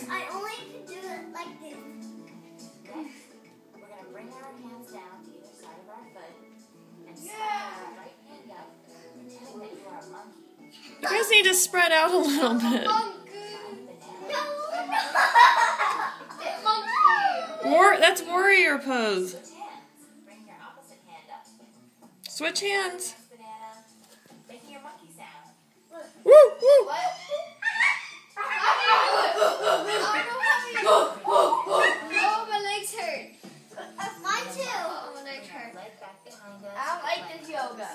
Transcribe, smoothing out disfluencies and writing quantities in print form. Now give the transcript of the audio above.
I only can do it like this. Next, we're going to bring our hands down to either side of our foot and slide our right hand up, pretending that you are a monkey. You guys need to spread out a little bit. That's warrior pose. Switch hands. Bring your opposite hand up. Switch hands. Banana, making your monkey sound. Woo, woo. Oh, my legs hurt. Mine too. Oh, my legs hurt. Leg back behind us. I don't like this yoga.